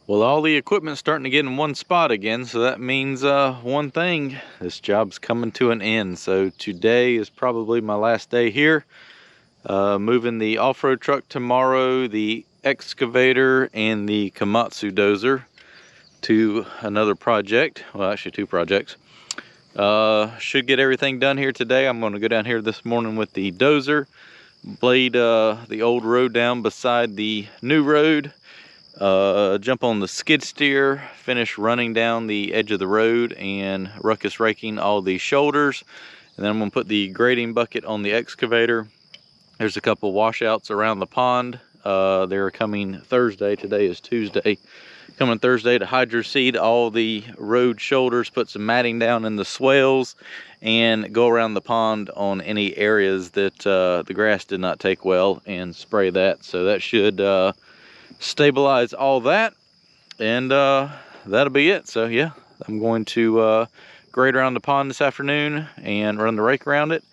Well, all the equipment's starting to get in one spot again, so that means one thing: this job's coming to an end. So today is probably my last day here. Moving the off-road truck tomorrow, the excavator, and the Komatsu dozer to another project. Well, actually two projects. Should get everything done here today. I'm going to go down here this morning with the dozer, blade the old road down beside the new road, jump on the skid steer, finish running down the edge of the road and ruckus raking all the shoulders, and then I'm going to put the grading bucket on the excavator. There's a couple washouts around the pond. They're coming Thursday. Today is Tuesday. Coming Thursday to hydro seed all the road shoulders, put some matting down in the swales, and go around the pond on any areas that the grass did not take well and spray that. So that should stabilize all that, and that'll be it. So yeah, I'm going to grade around the pond this afternoon and run the rake around it,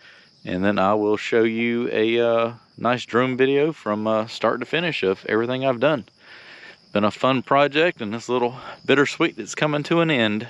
and then I will show you a nice drone video from start to finish of everything I've done. Been a fun project, and this little bittersweet that's coming to an end.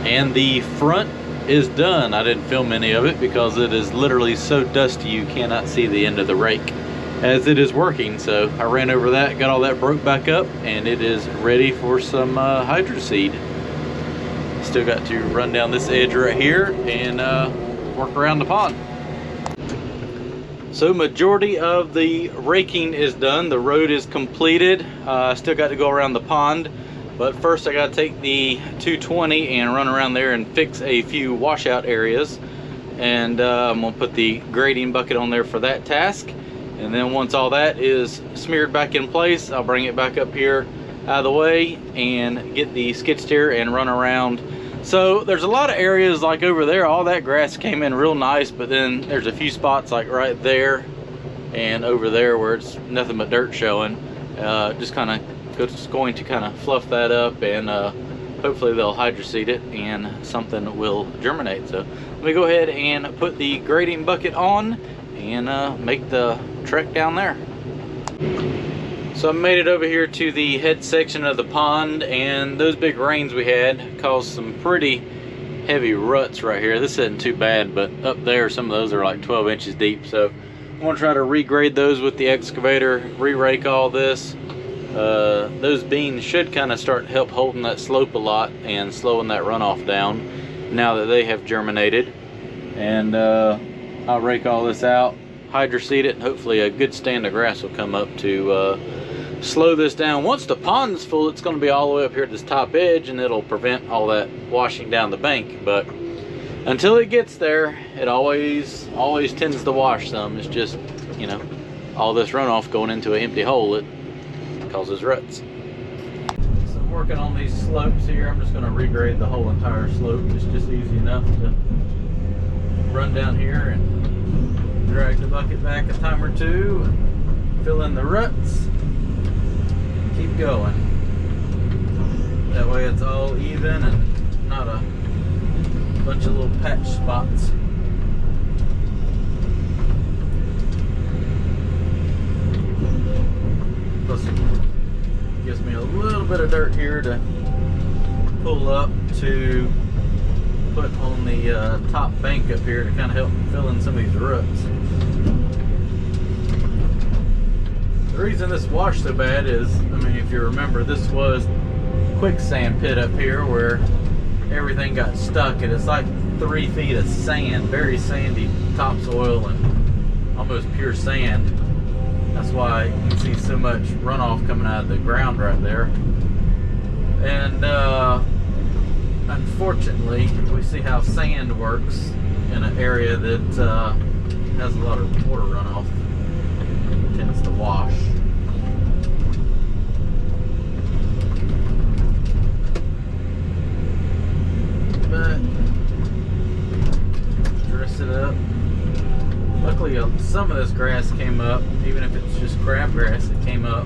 And the front is done. I didn't film any of it because it is literally so dusty you cannot see the end of the rake as it is working. So I ran over that, got all that broke back up, and it is ready for some hydro seed. Still got to run down this edge right here and work around the pond. So majority of the raking is done. The road is completed. Still got to go around the pond, but first I got to take the 220 and run around there and fix a few washout areas. And I'm gonna put the grading bucket on there for that task. And then once all that is smeared back in place, I'll bring it back up here out of the way and get the skid steer and run around. So there's a lot of areas like over there, all that grass came in real nice, but then there's a few spots like right there and over there where it's nothing but dirt showing. Just kind of going to kind of fluff that up, and hopefully they'll hydro seed it and something will germinate. So let me go ahead and put the grading bucket on and make the trek down there. So I made it over here to the head section of the pond, and those big rains we had caused some pretty heavy ruts right here. This isn't too bad, but up there some of those are like 12 inches deep. So I'm going to try to regrade those with the excavator, re-rake all this. Those beans should kind of start help holding that slope a lot and slowing that runoff down now that they have germinated. And I'll rake all this out, hydro seed it, and hopefully a good stand of grass will come up to slow this down. Once the pond is full, it's going to be all the way up here at this top edge, and it'll prevent all that washing down the bank. But until it gets there, it always tends to wash some. It's just, you know, all this runoff going into an empty hole, it causes ruts. So I'm working on these slopes here. I'm just going to regrade the whole entire slope. It's just easy enough to run down here and drag the bucket back a time or two and fill in the ruts. Keep going. That way it's all even and not a bunch of little patch spots. Plus it gives me a little bit of dirt here to pull up to put on the top bank up here to kind of help fill in some of these ruts. The reason this washed so bad is, I mean, if you remember, this was quicksand pit up here where everything got stuck, and it's like 3 feet of sand, very sandy topsoil and almost pure sand. That's why you can see so much runoff coming out of the ground right there. And unfortunately, we see how sand works in an area that has a lot of water runoff. It tends to wash. But dress it up. Luckily, some of this grass came up, even if it's just crabgrass, it came up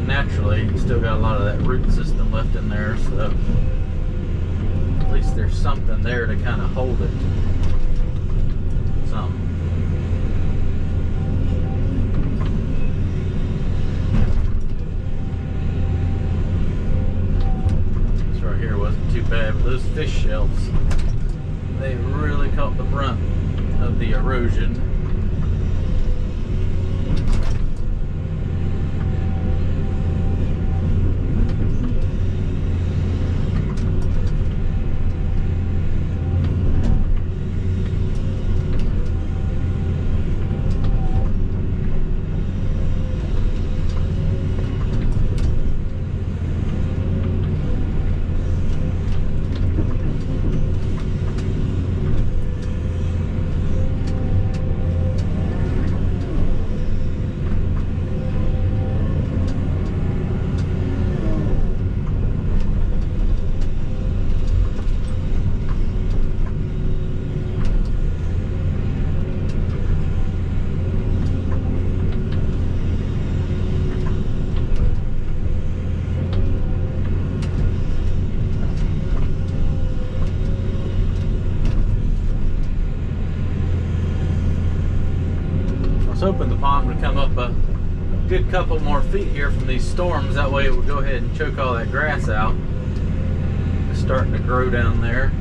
naturally. Still got a lot of that root system left in there, so at least there's something there to kind of hold it. Some. This right here wasn't too bad, but those fish shelves, they really caught the brunt of the erosion. Hoping the pond would come up a good couple more feet here from these storms. That way it would go ahead and choke all that grass out. It's starting to grow down there,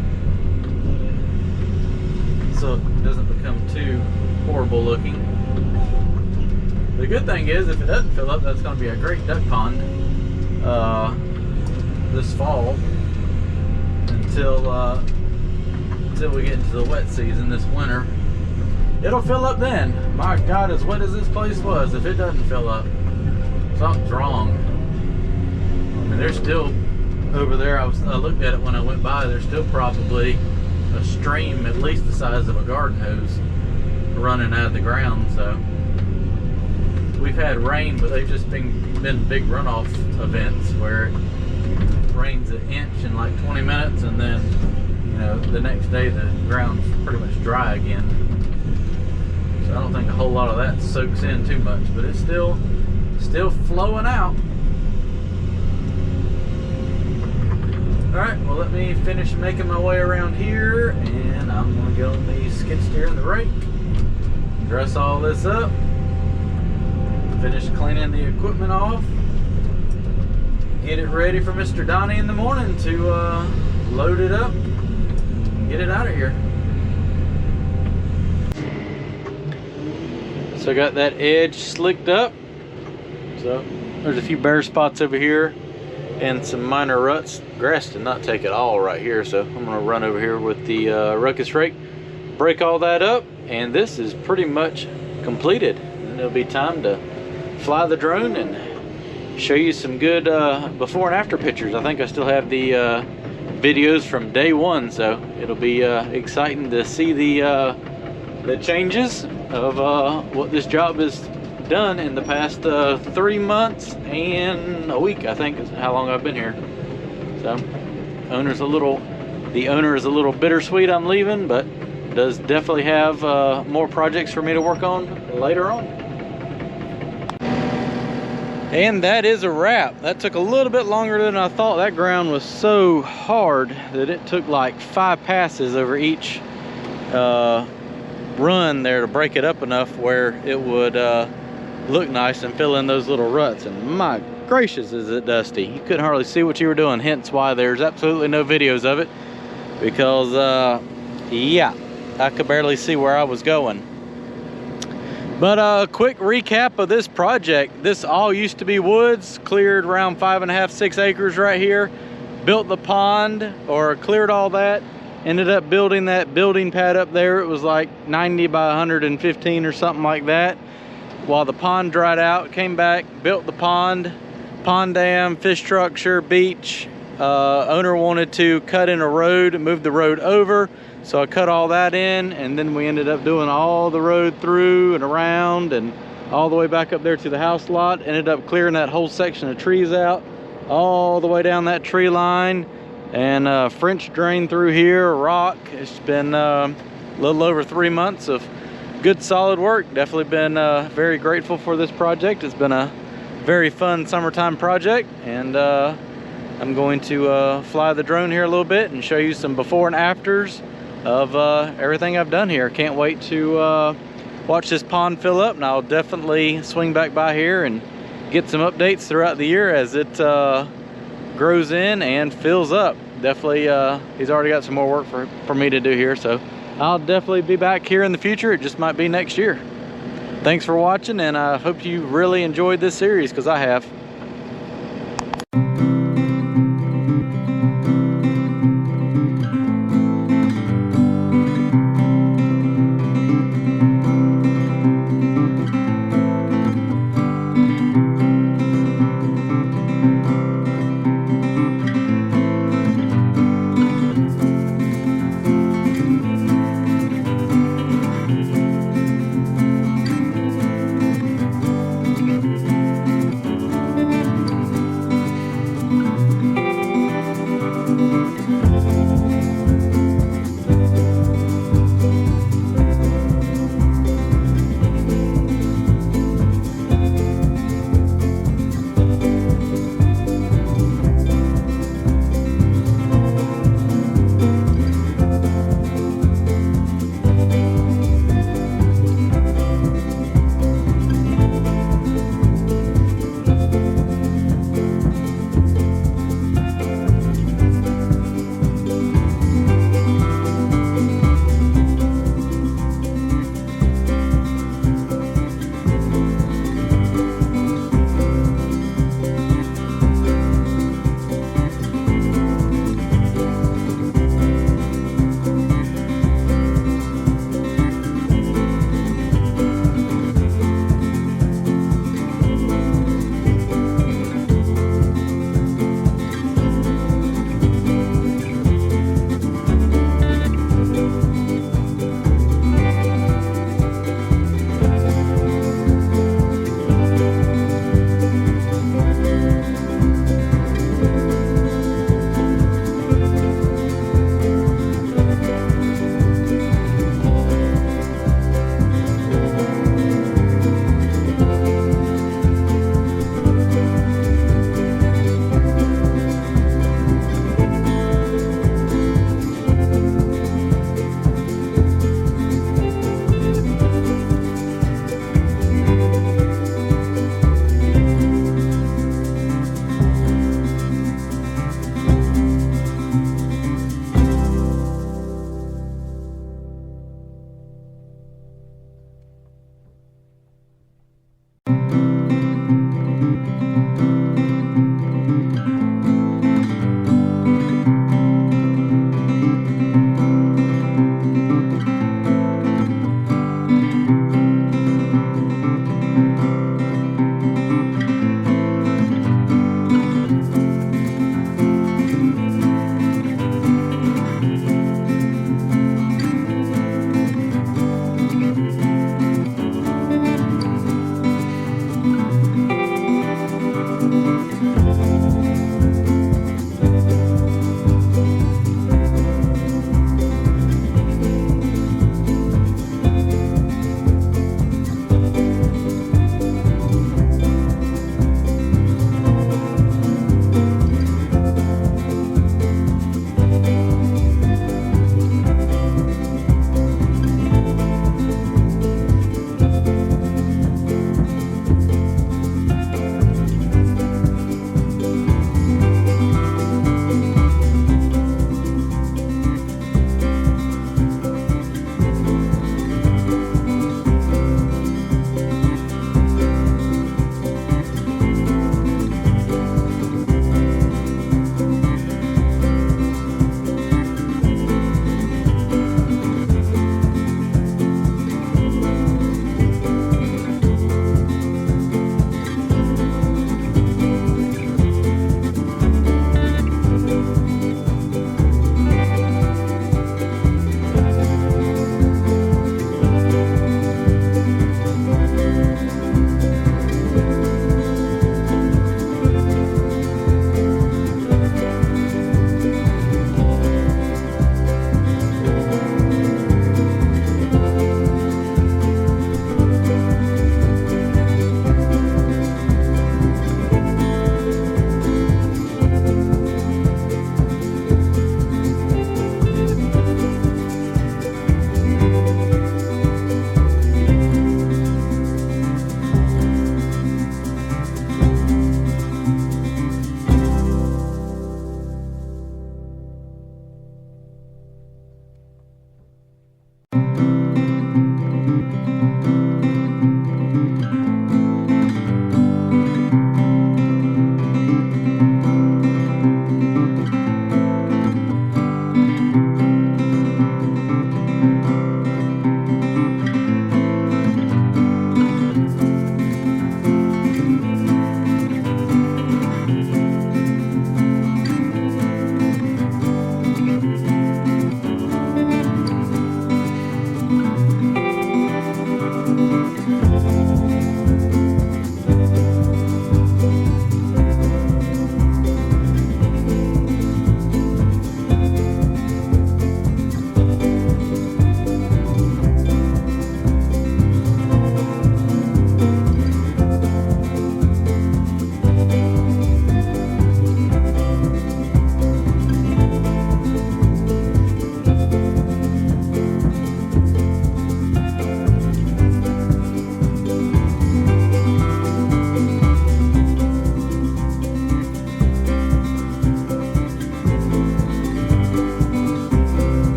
so it doesn't become too horrible looking. The good thing is, if it doesn't fill up, that's going to be a great duck pond this fall until we get into the wet season this winter. It'll fill up then. My God, as wet as this place was, if it doesn't fill up, something's wrong. I mean, there's still over there, I looked at it when I went by, there's still probably a stream at least the size of a garden hose running out of the ground. So we've had rain, but they've just been big runoff events where it rains an inch in like 20 minutes, and then, you know, the next day the ground's pretty much dry again. So I don't think a whole lot of that soaks in too much, but it's still flowing out. All right, well, let me finish making my way around here, and I'm gonna get on the skid steer and the rake, dress all this up, finish cleaning the equipment off, get it ready for Mr. Donnie in the morning to load it up, get it out of here. So I got that edge slicked up. So there's a few bare spots over here and some minor ruts. Grass did not take it all right here, so I'm gonna run over here with the ruckus rake, break all that up, and this is pretty much completed. And it'll be time to fly the drone and show you some good before and after pictures. I think I still have the videos from day one, so it'll be exciting to see the changes of what this job has done in the past 3 months and a week, I think is how long I've been here. So the owner is a little bittersweet I'm leaving, but does definitely have more projects for me to work on later on. And that is a wrap. That took a little bit longer than I thought. That ground was so hard that it took like 5 passes over each run there to break it up enough where it would look nice and fill in those little ruts. And my gracious, is it dusty. You couldn't hardly see what you were doing, hence why there's absolutely no videos of it, because yeah, I could barely see where I was going. But a quick recap of this project. This all used to be woods, cleared around 5.5, 6 acres right here, built the pond, or cleared all that, ended up building that building pad up there. It was like 90 by 115 or something like that. While the pond dried out, came back, built the pond dam, fish structure, beach. Owner wanted to cut in a road, move the road over, so I cut all that in, and then we ended up doing all the road through and around and all the way back up there to the house lot. Ended up clearing that whole section of trees out, all the way down that tree line, and French drain through here, a rock. It's been a little over 3 months of good solid work. Definitely been very grateful for this project. It's been a very fun summertime project, and I'm going to fly the drone here a little bit and show you some before and afters of everything I've done here. Can't wait to watch this pond fill up, and I'll definitely swing back by here and get some updates throughout the year as it grows in and fills up. Definitely he's already got some more work for me to do here, so I'll definitely be back here in the future. It just might be next year. Thanks for watching, and I hope you really enjoyed this series, because I have.